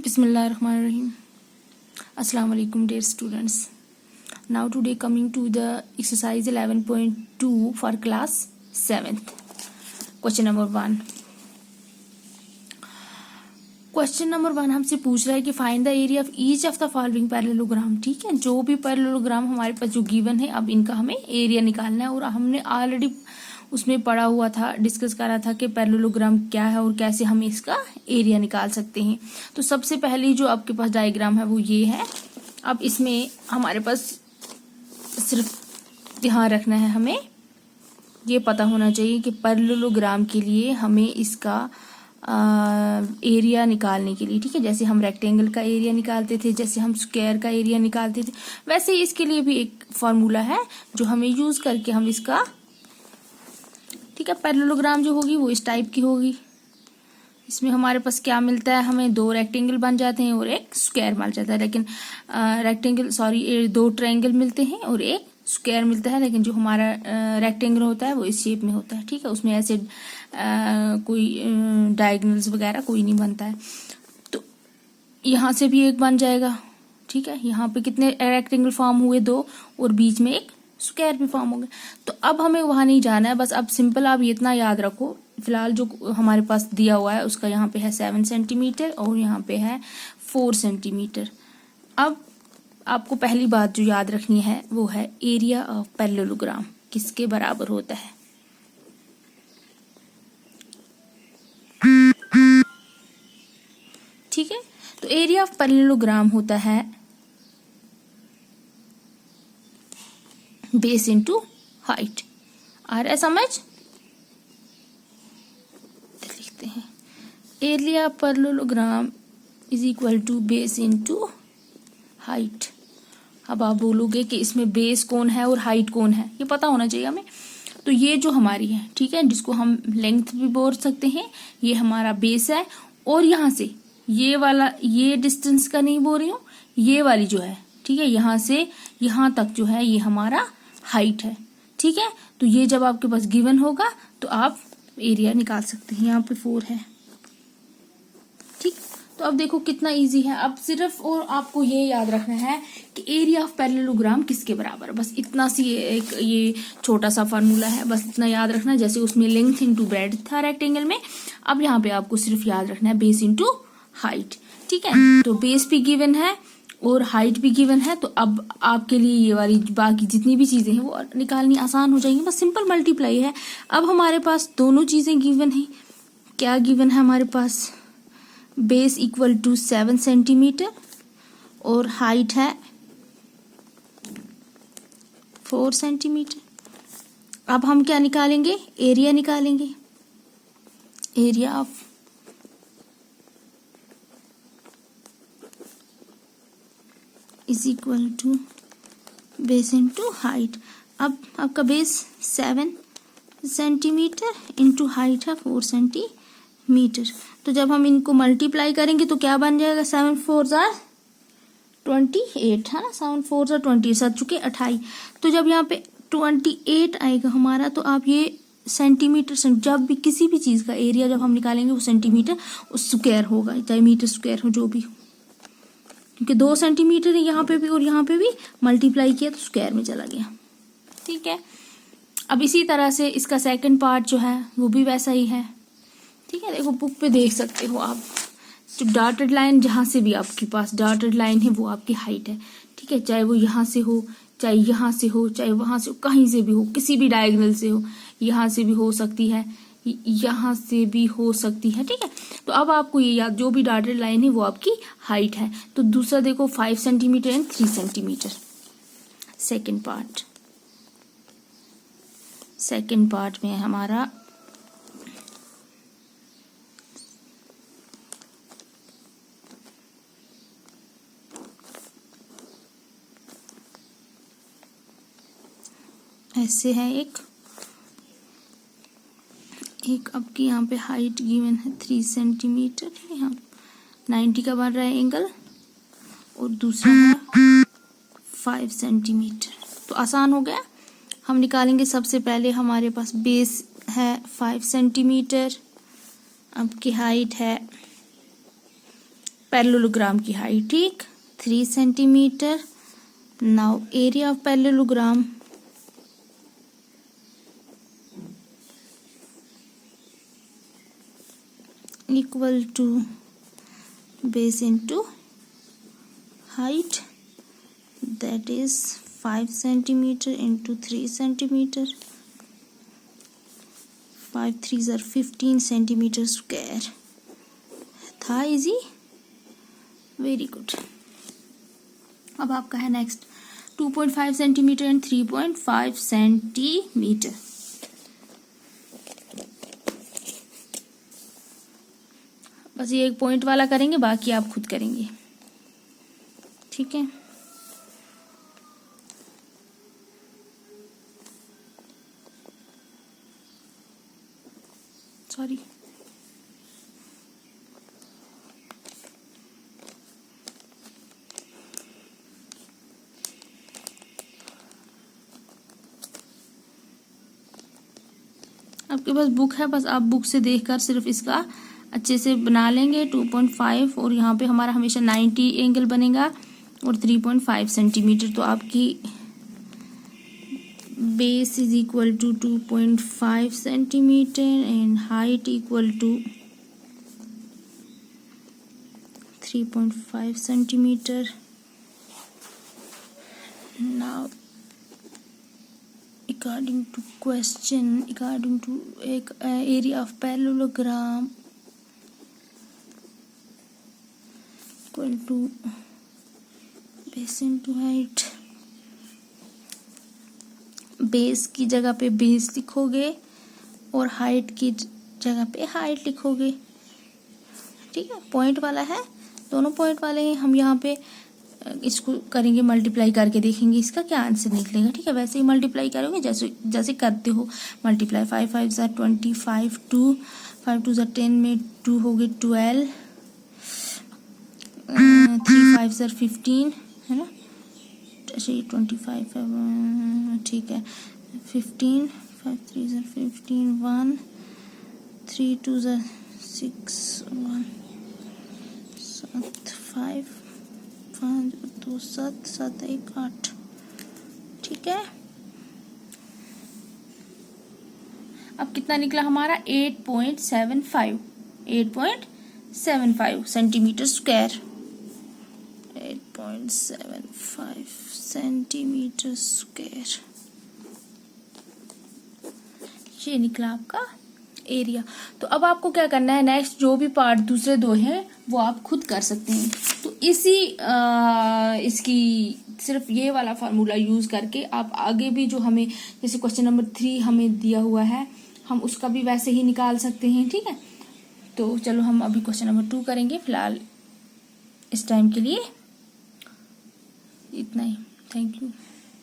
Bismillahirrahmanirrahim. Assalamu alaikum dear students. Now today coming to the exercise 11.2 for class 7th. Question number 1. Question number 1 हमसे पूछ रहा है कि find the area of each of the following parallelogram. ठीक है, जो भी पैरेललोग्राम हमारे पास जो गिवन है, अब इनका हमें एरिया निकालना है। और हमने ऑलरेडी उसमें पढ़ा हुआ था, डिस्कस करा था कि पैरेललोग्राम क्या है और कैसे हम इसका एरिया निकाल सकते हैं। तो सबसे पहले जो आपके पास डायग्राम है वो ये है। अब इसमें हमारे पास सिर्फ ध्यान रखना है, हमें ये पता होना चाहिए कि पैरेललोग्राम के लिए हमें इसका एरिया निकालने के लिए, ठीक है, जैसे हम रेक्टेंगल का एरिया निकालते थे, जैसे हम स्क्वायर का एरिया निकालते थे, वैसे ही इसके लिए भी एक फॉर्मूला है जो हमें यूज करके हम इसका, ठीक है, पैरेललोग्राम जो होगी वो इस टाइप की होगी। इसमें हमारे पास क्या मिलता है, हमें 2 रेक्टेंगल बन जाते हैं और एक स्क्वायर बन जाता है। लेकिन रेक्टेंगल 2 ट्रायंगल मिलते हैं और एक स्क्वायर मिलता है। लेकिन जो हमारा रेक्टेंगल होता है वो इस शेप में होता है। ठीक है, उसमें ऐसे कोई डायगोनल्स वगैरह कोई नहीं बनता है। तो यहाँ से भी एक बन जाएगा। ठीक है, यहाँ पे कितने रेक्टेंगल फॉर्म हुए, 2, और बीच में एक स्क्वायर भी फॉर्म हो गया। तो अब हमें वहां नहीं जाना है, बस अब सिंपल आप इतना याद रखो, फिलहाल जो हमारे पास दिया हुआ है उसका यहाँ पे है 7 सेंटीमीटर और यहाँ पे है 4 सेंटीमीटर। अब आपको पहली बात जो याद रखनी है वो है एरिया ऑफ पैरेललोग्राम किसके बराबर होता है। ठीक है, तो एरिया ऑफ पैरेललोग्राम होता है बेस इंटू हाइट। आ रहा है समझ? लिखते हैं area of parallelogram is equal to base into height. अब आप बोलोगे कि इसमें बेस कौन है और हाइट कौन है, ये पता होना चाहिए हमें। तो ये जो हमारी है, ठीक है, जिसको हम लेंथ भी बोल सकते हैं, ये हमारा बेस है। और यहाँ से ये वाला, ये डिस्टेंस का नहीं बोल रही हूँ, ये वाली जो है, ठीक है, यहाँ से यहाँ तक जो है ये हमारा हाइट है। ठीक है, तो ये जब आपके पास गिवन होगा तो आप एरिया निकाल सकते हैं। यहाँ पे 4 है। ठीक, तो अब देखो कितना इजी है। अब सिर्फ और आपको ये याद रखना है कि एरिया ऑफ पैरेललोग्राम किसके बराबर है। बस इतना सी एक ये छोटा सा फार्मूला है, बस इतना याद रखना। जैसे उसमें लेंथ इंटू ब्रेड था रेक्टेंगल में, अब यहाँ पे आपको सिर्फ याद रखना है बेस इंटू हाइट। ठीक है, तो बेस भी गिवन है और हाइट भी गिवन है। तो अब आपके लिए ये वाली बाकी जितनी भी चीजें हैं वो निकालनी आसान हो जाएंगी, बस सिंपल मल्टीप्लाई है। अब हमारे पास दोनों चीजें गिवन है। क्या गिवन है हमारे पास? बेस इक्वल टू 7 सेंटीमीटर और हाइट है 4 सेंटीमीटर। अब हम क्या निकालेंगे? एरिया निकालेंगे। Area of is equal to base into height. अब आपका बेस 7 सेंटीमीटर इंटू हाइट है 4 सेंटीमीटर। तो जब हम इनको मल्टीप्लाई करेंगे तो क्या बन जाएगा? 7 4 28 है ना, 7 4 28, 7 चुके 28। तो जब यहाँ पे 28 आएगा हमारा, तो आप ये सेंटीमीटर, जब भी किसी भी चीज का एरिया जब हम निकालेंगे वो सेंटीमीटर स्क्वायर होगा, चाहे मीटर स्क्वायर हो, जो भी हो, क्योंकि 2 सेंटीमीटर है यहाँ पे भी और यहाँ पे भी, मल्टीप्लाई किया तो स्क्वायर में चला गया। ठीक है, अब इसी तरह से इसका सेकंड पार्ट जो है वो भी वैसा ही है। ठीक है, देखो बुक पे देख सकते हो आप, जो डॉटेड लाइन, जहां से भी आपके पास डॉटेड लाइन है वो आपकी हाइट है। ठीक है, चाहे वो यहाँ से हो, चाहे यहाँ से हो, चाहे वहां से हो, कहीं से भी हो, किसी भी डायगोनल से हो, यहाँ से भी हो सकती है, यहाँ से भी हो सकती है। ठीक है, तो अब आपको ये याद, जो भी डॉटेड लाइन है वो आपकी हाइट है। तो दूसरा देखो 5 centimetre and 3 centimetre. Second part में हमारा ऐसे है एक आपकी यहाँ पे हाइट गिवन है 3 सेंटीमीटर, यहाँ 90 का बन रहा है एंगल, और दूसरा है 5 सेंटीमीटर। तो आसान हो गया। हम निकालेंगे सबसे पहले, हमारे पास बेस है 5 सेंटीमीटर, आपकी हाइट है पैरेललोग्राम की हाइट, ठीक, 3 centimetre. Now area of parallelogram equal to base into height, that is 5 centimeter into 3 centimeter, 5 3s are 15 centimeter square। था इजी, वेरी गुड। अब आपका है नेक्स्ट 2.5 सेंटीमीटर एंड 3.5 सेंटीमीटर। बस ये एक पॉइंट वाला करेंगे, बाकी आप खुद करेंगे, ठीक है। सॉरी, आपके पास बुक है, बस आप बुक से देखकर सिर्फ इसका अच्छे से बना लेंगे। 2.5 और यहाँ पे हमारा हमेशा 90 एंगल बनेगा और 3.5 सेंटीमीटर। तो आपकी base is equal to 2.5 centimetre and height equal to 3.5 centimetre. Now according to question, according to area of parallelogram equal to base into height। Base की जगह पे बेस लिखोगे और हाइट की जगह पे हाइट लिखोगे, ठीक है। पॉइंट वाला है, दोनों पॉइंट वाले हैं। हम यहाँ पे इसको करेंगे मल्टीप्लाई करके, देखेंगे इसका क्या आंसर निकलेगा, ठीक है। वैसे ही मल्टीप्लाई करोगे जैसे जैसे करते हो मल्टीप्लाई। 5 5 ज़ा 25, 2 5 2 ज़ा 10 में 2 हो गए 12, 3 5 ज़ा 15 है ना, अच्छा ये 25 है, ठीक है। 15 5 3 ज़ा 15, 1 3 2 ज़ा 6, 1 7 5 5 2 7 7 1 8, ठीक है। अब कितना निकला हमारा 8.75 सेंटीमीटर स्क्वायर, 8.75 सेंटीमीटर स्क्वायर, ये निकला आपका एरिया। तो अब आपको क्या करना है, नेक्स्ट जो भी पार्ट दूसरे दो हैं वो आप खुद कर सकते हैं। तो इसकी सिर्फ ये वाला फार्मूला यूज करके आप आगे भी जो हमें, जैसे क्वेश्चन नंबर 3 हमें दिया हुआ है, हम उसका भी वैसे ही निकाल सकते हैं, ठीक है। तो चलो हम अभी क्वेश्चन नंबर 2 करेंगे। फिलहाल इस टाइम के लिए इतना ही, थैंक यू।